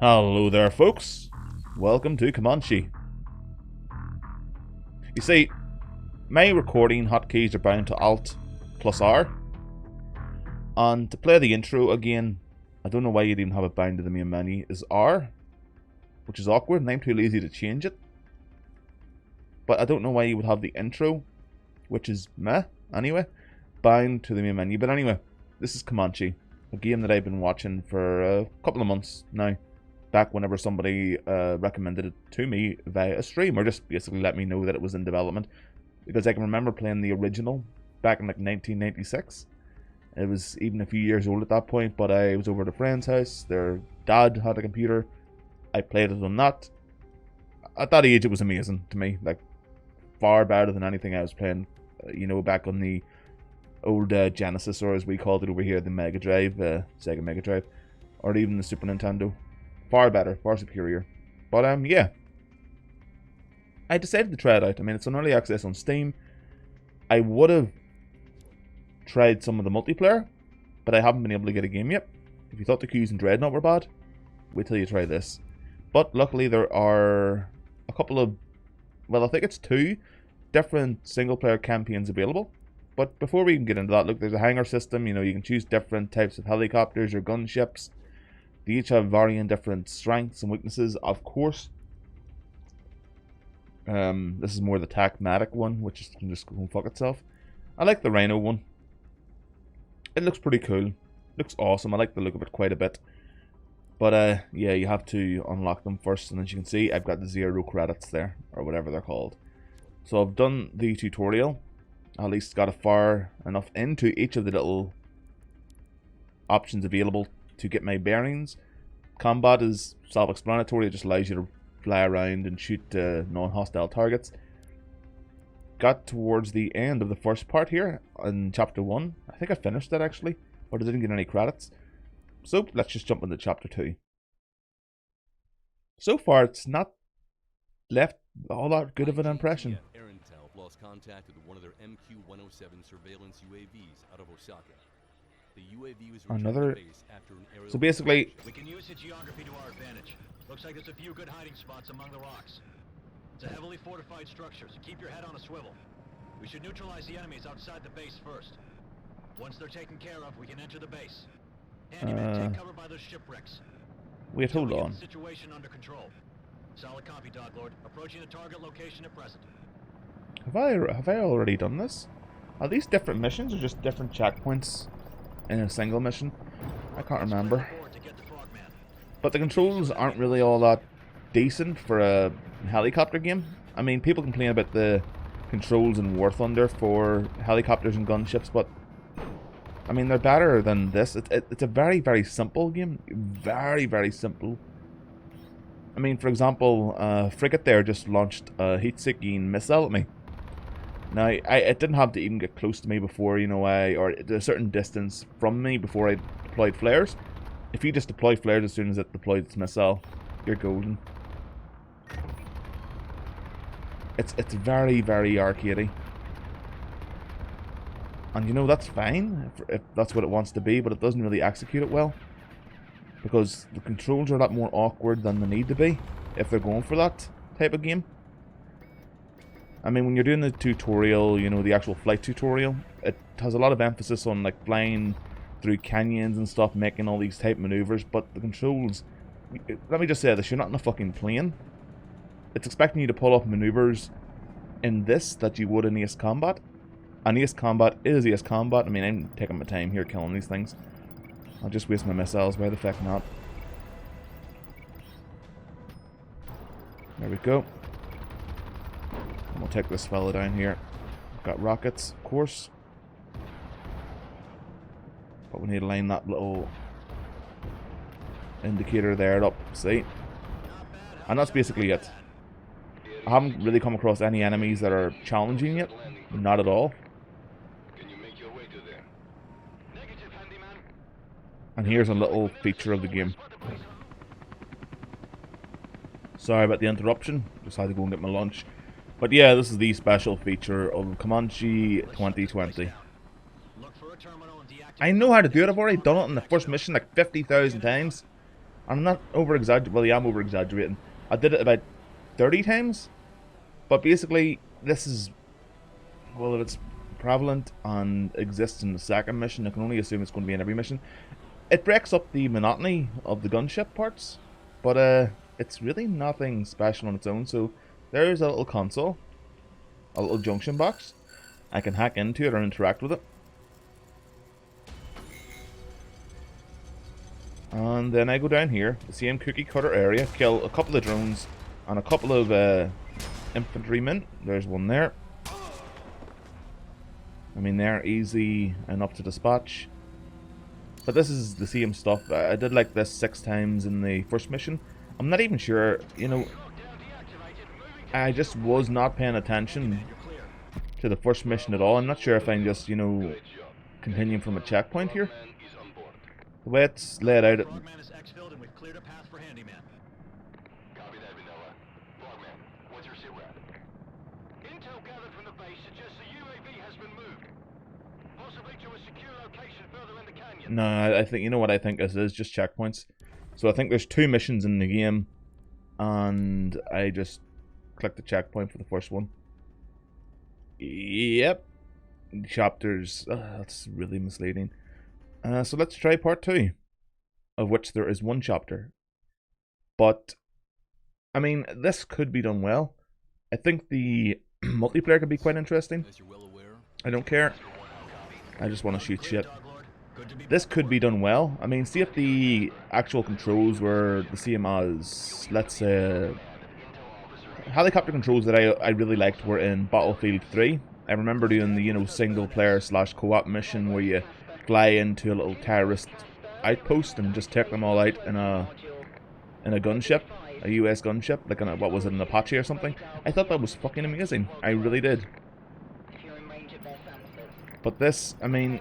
Hello there, folks. Welcome to Comanche. You see, my recording hotkeys are bound to Alt plus R. And to play the intro again, I don't know why you'd even have it bound to the main menu, is R. Which is awkward, and I'm too lazy to change it. But I don't know why you would have the intro, which is meh, anyway, bound to the main menu. But anyway, this is Comanche, a game that I've been watching for a couple of months now. Back whenever somebody recommended it to me via a stream, or just basically let me know that it was in development. Because I can remember playing the original back in like 1996. It was even a few years old at that point, but I was over at a friend's house. Their dad had a computer. I played it on that. At that age, it was amazing to me. Like, far better than anything I was playing, you know, back on the old Genesis, or as we called it over here, the Mega Drive, Sega Mega Drive, or even the Super Nintendo. Far better, far superior. But, yeah. I decided to try it out. I mean, it's on early access on Steam. I would have tried some of the multiplayer, but I haven't been able to get a game yet. If you thought the queues in Dreadnought were bad, wait till you try this. But luckily there are a couple of, well, I think it's 2 different single-player campaigns available. But before we even get into that, look, there's a hangar system. You know, you can choose different types of helicopters or gunships. They each have varying different strengths and weaknesses, of course. This is more the Tacmatic one, which can just go and fuck itself. I like the Rhino one. It looks pretty cool. Looks awesome. I like the look of it quite a bit. But, yeah, you have to unlock them first. And as you can see, I've got the 0 credits there, or whatever they're called. So I've done the tutorial. I at least got a far enough into each of the little options available to get my bearings. Combat is self-explanatory. It just allows you to fly around and shoot non-hostile targets. Got towards the end of the first part here in chapter 1. I think I finished that actually, but I didn't get any credits. So let's just jump into chapter 2. So far, it's not left all that good of an impression. Intel lost contact with one of their MQ-107 surveillance UAVs out of Osaka. The UAV was Another. base after an aerial So basically, we can use the geography to our advantage. Looks like there's a few good hiding spots among the rocks. It's a heavily fortified structure, so keep your head on a swivel. We should neutralize the enemies outside the base first. Once they're taken care of, we can enter the base. Handyman, take cover by those shipwrecks. wait, hold on. Situation under control. Solid copy, Dog Lord. Approaching the target location at present. Have I already done this? Are these different missions or just different checkpoints in a single mission? I can't remember. But the controls aren't really all that decent for a helicopter game. I mean, people complain about the controls in War Thunder for helicopters and gunships, but I mean, they're better than this. It's a very, very simple game. Very, very simple. I mean, for example, Frigate there just launched a heat-seeking missile at me. Now, it didn't have to even get close to me before, you know, or at a certain distance from me before I deployed flares. If you just deploy flares as soon as it deploys its missile, you're golden. It's very, very arcadey. And you know, that's fine if that's what it wants to be, but it doesn't really execute it well. Because the controls are a lot more awkward than they need to be if they're going for that type of game. I mean, when you're doing the tutorial, you know, the actual flight tutorial, it has a lot of emphasis on like flying through canyons and stuff, making all these type maneuvers, but the controls, let me just say this, you're not in a fucking plane. It's expecting you to pull off maneuvers in this that you would in Ace Combat. And Ace Combat is Ace Combat. I mean, I'm taking my time here killing these things. I'll just waste my missiles, why the fuck not? There we go. And we'll take this fella down here. Got rockets, of course. But we need to line that little indicator there up, see? And that's basically it. I haven't really come across any enemies that are challenging yet. Not at all. And here's a little feature of the game. Sorry about the interruption. Just had to go and get my lunch. But yeah, this is the special feature of Comanche 2020. I know how to do it. I've already done it in the first mission like 50,000 times. And I'm not over-exaggerating. Well, yeah, I'm over-exaggerating. I did it about 30 times. But basically, this is... Well, if it's prevalent and exists in the second mission, I can only assume it's going to be in every mission. It breaks up the monotony of the gunship parts. But it's really nothing special on its own. So there's a little console. A little junction box. I can hack into it or interact with it. And then I go down here, the same cookie cutter area, kill a couple of drones and a couple of infantrymen. There's one there. I mean, they're easy enough to dispatch. But this is the same stuff. I did like this 6 times in the first mission. I'm not even sure, you know, I just was not paying attention to the first mission at all. I'm not sure if I'm just, you know, continuing from a checkpoint here. The way it's laid out, Frogman is exfilled and we've cleared a path for Handyman. Copy that, Vanilla. Frogman, what's your sit rep? Intel gathered from the base suggests the UAV has been moved. Possibly to a secure location further in the canyon. no, I think, you know what I think this is? Just checkpoints. So I think there's 2 missions in the game, and I just clicked the checkpoint for the first one. Yep. Chapters. That's really misleading. So let's try part 2, of which there is 1 chapter. But, I mean, this could be done well. I think the multiplayer could be quite interesting. As you're well aware, I don't care. I just want to shoot shit. This could be done well. I mean, see if the actual controls were the same as, let's say, helicopter controls that I really liked were in Battlefield 3. I remember doing the, you know, single player / co-op mission where you fly into a little terrorist outpost and just take them all out in a gunship, a US gunship, like what was it, an Apache or something. I thought that was fucking amazing. I really did. But this, I mean,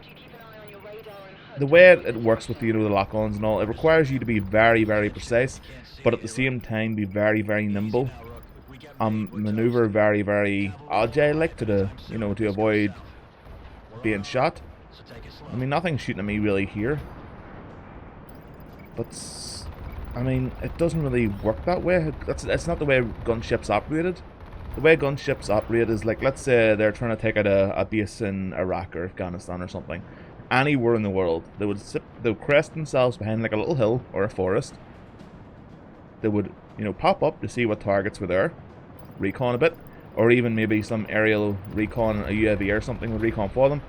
the way it works with, you know, the lock-ons and all, it requires you to be very, very precise, but at the same time be very, very nimble. Maneuver very, very agile, like to you know, to avoid being shot. I mean, nothing's shooting at me really here. But, I mean, it doesn't really work that way. It's not the way gunships operated. The way gunships operate is like, let's say they're trying to take out a base in Iraq or Afghanistan or something. Anywhere in the world. They would crest themselves behind like a little hill or a forest. They would, you know, pop up to see what targets were there. Recon a bit. Or even maybe some aerial recon, a UAV or something would recon for them.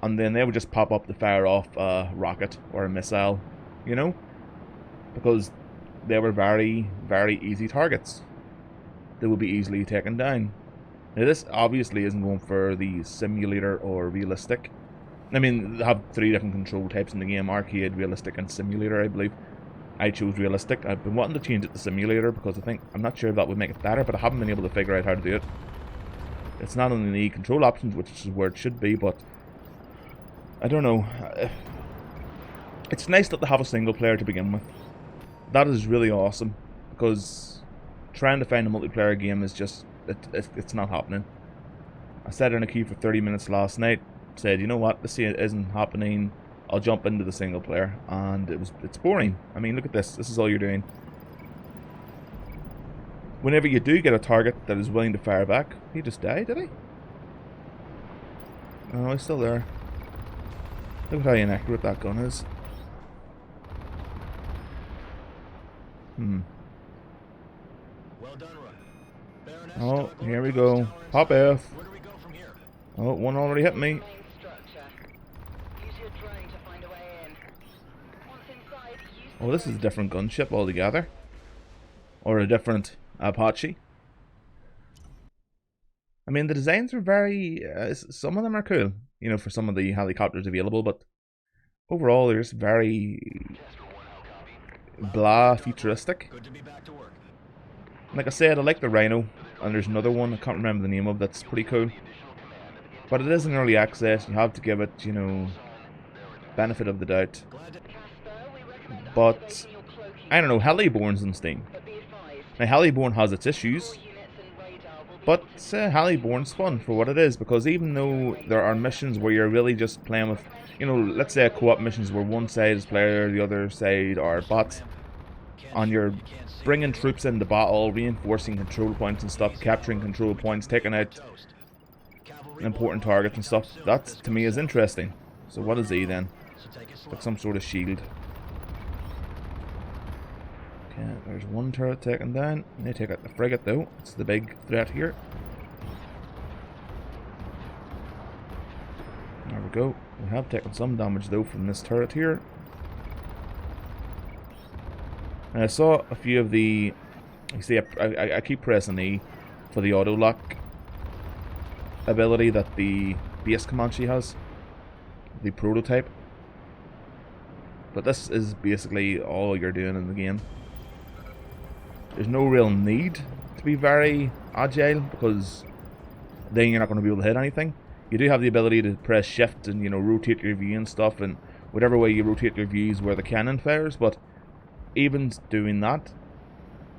And then they would just pop up to fire off a rocket or a missile, you know? Because they were very, very easy targets. They would be easily taken down. Now this obviously isn't going for the simulator or realistic. I mean, they have 3 different control types in the game: arcade, realistic, and simulator, I believe. I chose realistic. I've been wanting to change it to simulator because I'm not sure if that would make it better, but I haven't been able to figure out how to do it. It's not on the control options, which is where it should be, but I don't know. It's nice that they have a single player to begin with. That is really awesome, because trying to find a multiplayer game is just, it's not happening. I sat in a queue for 30 minutes last night, said, you know what, this isn't happening, I'll jump into the single player, and it's boring. I mean, look at this. This is all you're doing. Whenever you do get a target that is willing to fire back, he just died, did he? Oh, he's still there. Look at how inaccurate that gun is. Well done, Baroness. Oh, here we go. Pop F. Where do we go from here? Oh, one already hit me. Oh, this is a different gunship altogether. Or a different Apache. I mean, the designs are very... some of them are cool, you know, for some of the helicopters available, but overall they're just very blah futuristic. Good to be back to work. Like I said, I like the Rhino, and there's another one I can't remember the name of that's pretty cool. But it is in early access, you have to give it, you know, benefit of the doubt. But, I don't know, Heliborn's on Steam. Now, Heliborn has its issues, but Heliborn's fun for what it is, because even though there are missions where you're really just playing with, you know, let's say co-op missions where one side is player, the other side are bots, and you're bringing troops into battle, reinforcing control points and stuff, capturing control points, taking out important targets and stuff. That, to me, is interesting. So what is he then? Like some sort of shield. Okay, there's one turret taken down. They take out the frigate though. It's the big threat here. There we go. We have taken some damage though from this turret here. And I saw a few of the... You see, I keep pressing E for the auto lock ability that the base Comanche has. The prototype. But this is basically all you're doing in the game. There's no real need to be very agile, because then you're not going to be able to hit anything. You do have the ability to press shift and, you know, rotate your view and stuff, and whatever way you rotate your view is where the cannon fires, but even doing that,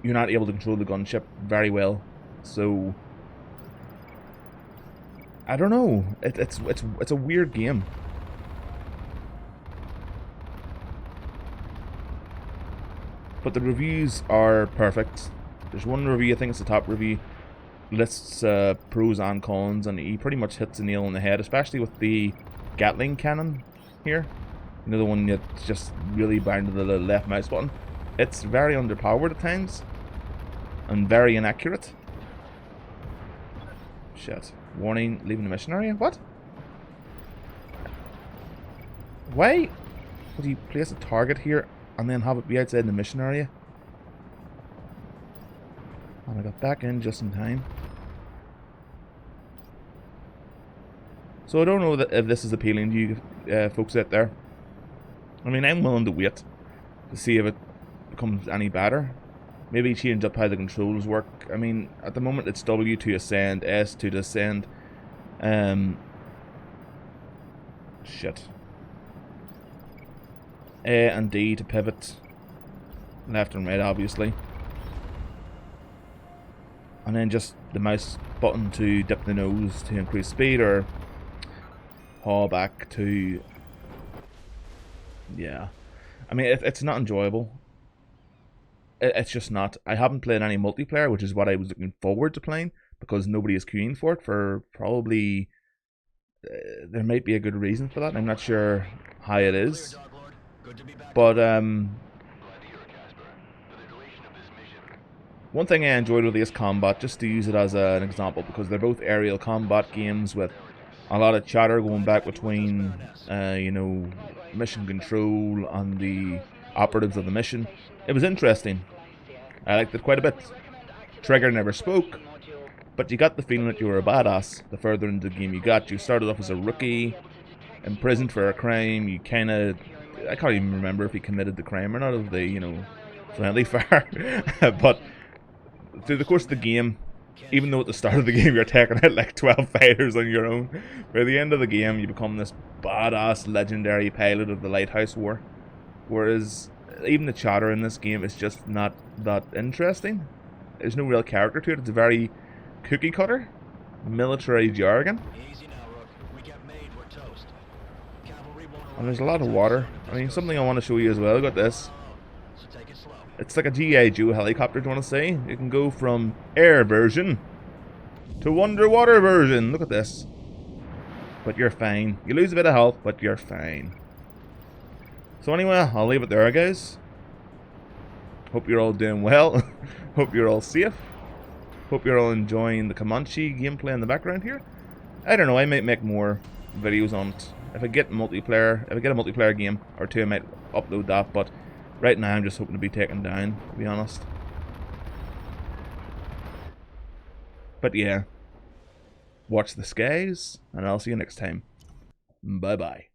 you're not able to control the gunship very well. So I don't know. It's a weird game. But the reviews are perfect. There's one review, I think it's the top review, lists pros and cons, and he pretty much hits the nail on the head, especially with the Gatling cannon here. You know, the one that's just really bound to the left mouse button. It's very underpowered at times, and very inaccurate. Shit. Warning, leaving the mission area? What? Why would you place a target here and then have it be outside the mission area? And I got back in just in time. So I don't know if this is appealing to you folks out there. I mean, I'm willing to wait to see if it becomes any better. Maybe change up how the controls work. I mean, at the moment it's W to ascend, S to descend. Shit. A and D to pivot. Left and right, obviously. And then just the mouse button to dip the nose to increase speed, or haul back to... Yeah. I mean, it's not enjoyable. It's just not. I haven't played any multiplayer, which is what I was looking forward to playing, because nobody is queuing for it for probably... there might be a good reason for that. I'm not sure how it is. But, one thing I enjoyed with Ace Combat, just to use it as an example, because they're both aerial combat games with a lot of chatter going back between, you know, mission control and the operatives of the mission. It was interesting. I liked it quite a bit. Trigger never spoke, but you got the feeling that you were a badass the further into the game you got. You started off as a rookie, imprisoned for a crime. You kind of... I can't even remember if he committed the crime or not of the, you know, friendly fire. But through the course of the game, even though at the start of the game you're taking out like 12 fighters on your own, by the end of the game you become this badass legendary pilot of the Lighthouse War. Whereas even the chatter in this game is just not that interesting. There's no real character to it. It's a very cookie cutter military jargon. And there's a lot of water. I mean, something I want to show you as well. Got this. It's like a G.I. Joe helicopter, do you want to say? You can go from air version to underwater version. Look at this. But you're fine. You lose a bit of health, but you're fine. So anyway, I'll leave it there, guys. Hope you're all doing well. Hope you're all safe. Hope you're all enjoying the Comanche gameplay in the background here. I don't know, I might make more videos on it. If I get multiplayer, if I get a multiplayer game or two, I might upload that, but right now I'm just hoping to be taken down, to be honest. But yeah, watch the skies, and I'll see you next time. Bye bye.